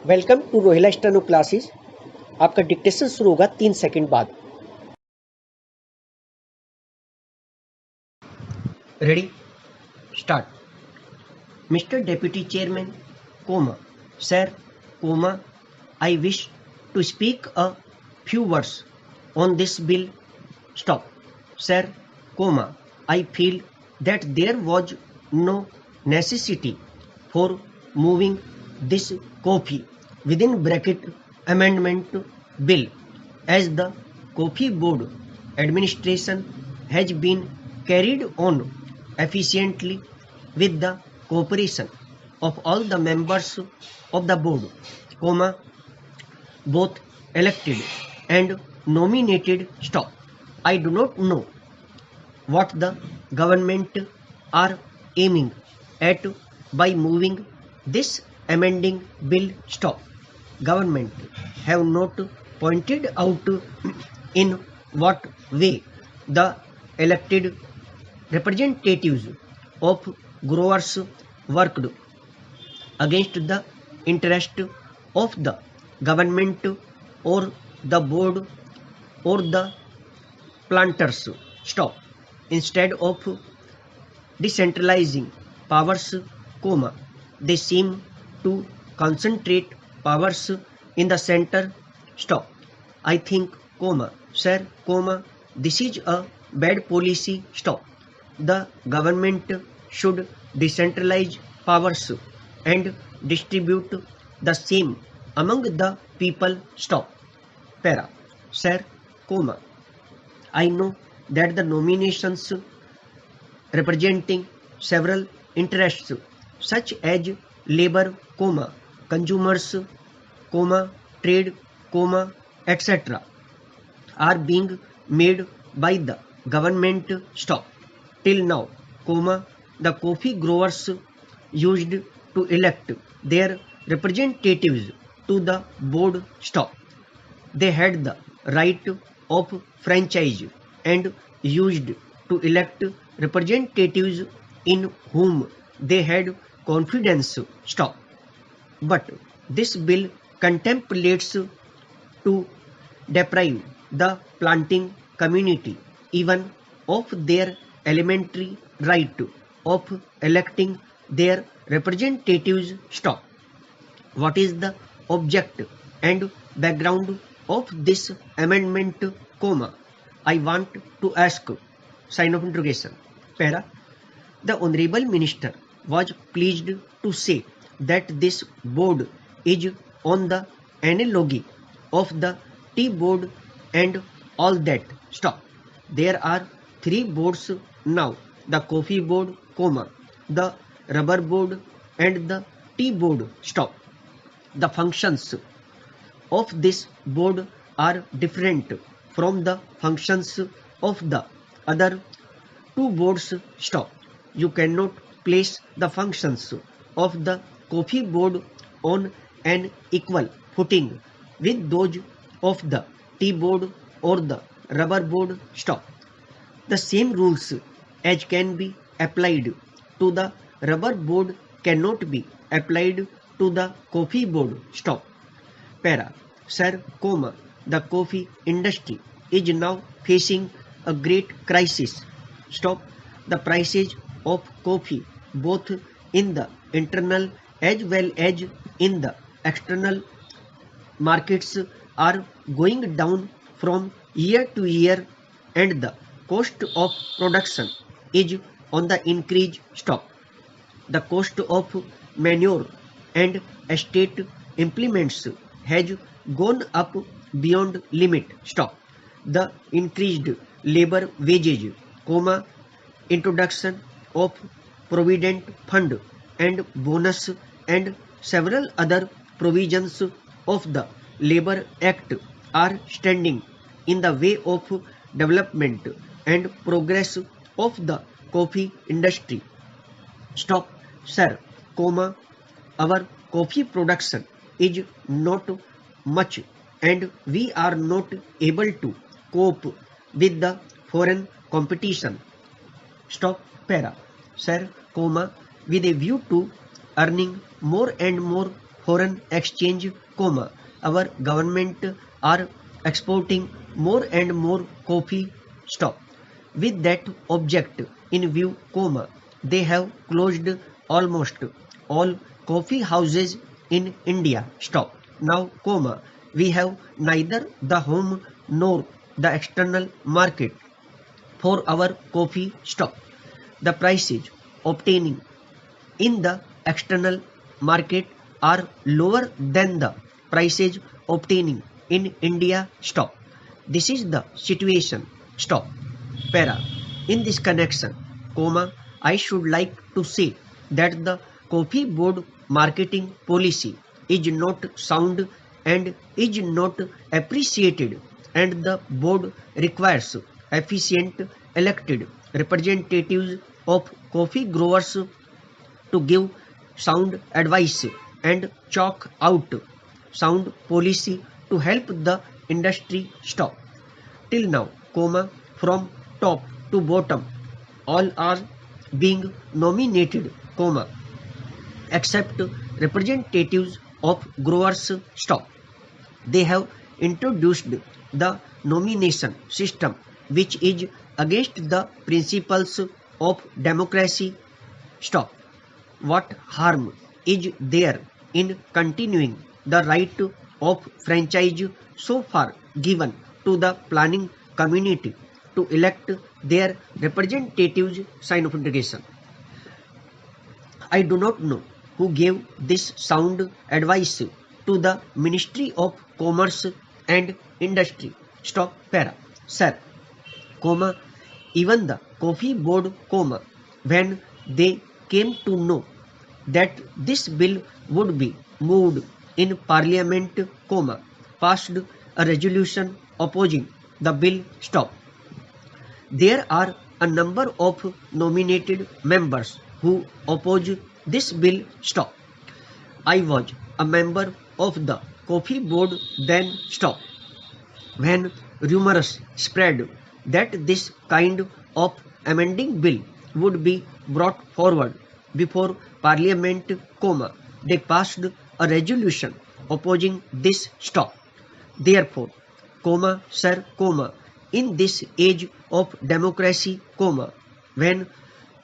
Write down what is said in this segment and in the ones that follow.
Welcome to Rohila steno classes. आपका dictation शुरू होगा 3 सेकंड बाद। Ready, start. Mister deputy chairman, comma, sir, comma, I wish to speak a few words on this bill, stop, sir, comma, I feel that there was no necessity for moving this coffee within bracket amendment bill, as the coffee board administration has been carried on efficiently with the cooperation of all the members of the board, comma, both elected and nominated staff. I do not know what the government are aiming at by moving this amending bill, stop. Government have not pointed out in what way the elected representatives of growers worked against the interest of the government or the board or the planters, stop. Instead of decentralizing powers, comma, they seem to concentrate powers in the center, stop. I think, comma, sir, comma, this is a bad policy, stop. The government should decentralize powers and distribute the same among the people, stop. Para, sir, comma, I know that the nominations representing several interests such as labor, comma, consumers, comma, trade, comma, etc. are being made by the government, stop. Till now, comma, the coffee growers used to elect their representatives to the board, stop. They had the right of franchise and used to elect representatives in whom they had confidence, stop. But this bill contemplates to deprive the planting community even of their elementary right of electing their representatives, stop. What is the object and background of this amendment, comma, I want to ask, sign of interrogation. Para, the honorable minister was pleased to say that this board is on the analogy of the tea board and all that, stop. There are 3 boards now, the coffee board, comma, the rubber board and the tea board, stop. The functions of this board are different from the functions of the other 2 boards, stop. You cannot place the functions of the coffee board on an equal footing with those of the tea board or the rubber board, stop. The same rules as can be applied to the rubber board cannot be applied to the coffee board, stop. Para, sir, comma, the coffee industry is now facing a great crisis, stop. The prices of coffee both in the internal as well as in the external markets are going down from year to year and the cost of production is on the increase, stop. The cost of manure and estate implements has gone up beyond limit, stop. The increased labor wages, comma, introduction of provident fund and bonus and several other provisions of the Labor Act are standing in the way of development and progress of the coffee industry, stop, sir, comma, our coffee production is not much and we are not able to cope with the foreign competition, stop. Para, sir, comma, with a view to earning more and more foreign exchange, our government are exporting more and more coffee. With that object in view, they have closed almost all coffee houses in India. Now, we have neither the home nor the external market for our coffee stock. The prices obtaining in the external market are lower than the prices obtaining in India. This is the situation. Para. In this connection, I should like to say that the coffee board marketing policy is not sound and is not appreciated, and the board requires efficient elected representatives of coffee growers to give sound advice and chalk out sound policy to help the industry. Till now, from top to bottom, all are being nominated, except representatives of growers. They have introduced the nomination system, which is against the principles of democracy. What harm is there in continuing the right of franchise so far given to the planning community to elect their representatives? Sign of interrogation. I do not know who gave this sound advice to the Ministry of Commerce and Industry. Para. Sir, even the coffee board, when they came to know that this bill would be moved in Parliament, passed a resolution opposing the bill. There are a number of nominated members who oppose this bill. I was a member of the coffee board then. When rumors spread that this kind of amending bill would be brought forward before Parliament, they passed a resolution opposing this. Therefore, sir, in this age of democracy, when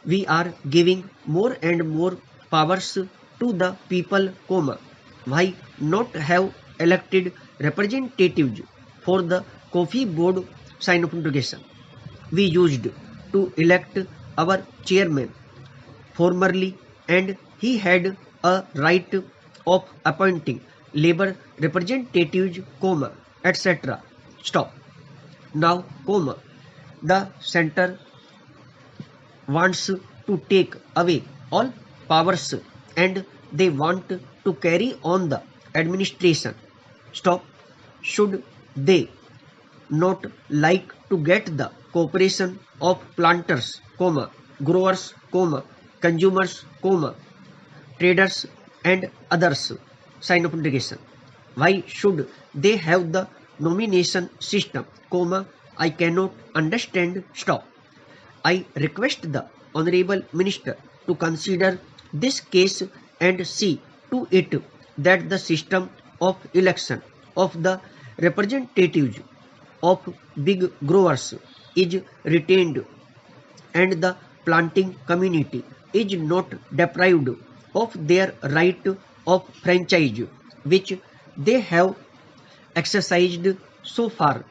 we are giving more and more powers to the people, why not have elected representatives for the coffee board? Sign of interrogation. We used to elect our chairman formerly, and he had a right of appointing labor representatives, etc. Now, the center wants to take away all powers and they want to carry on the administration. Should they not like to get the cooperation of planters, growers, consumers, traders and others? Sign of interrogation. Why should they have the nomination system, I cannot understand. I request the Honorable Minister to consider this case and see to it that the system of election of the representatives of big growers is retained and the planting community is not deprived of their right of franchise which they have exercised so far.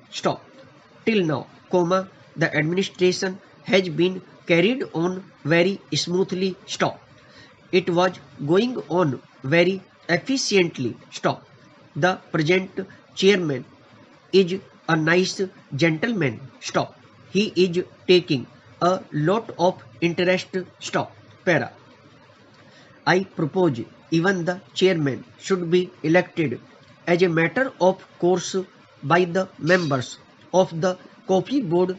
Till now, the administration has been carried on very smoothly. It was going on very efficiently. The present chairman is a nice gentleman. He is taking a lot of interest. Para. I propose even the chairman should be elected as a matter of course by the members of the coffee board.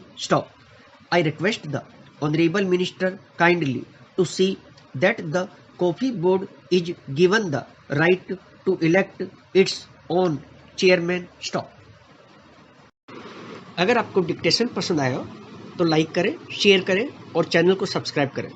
I request the Honorable Minister kindly to see that the coffee board is given the right to elect its own chairman. अगर आपको dictation पसंद आया हो तो like करें, share करें और channel को सब्सक्राइब करें।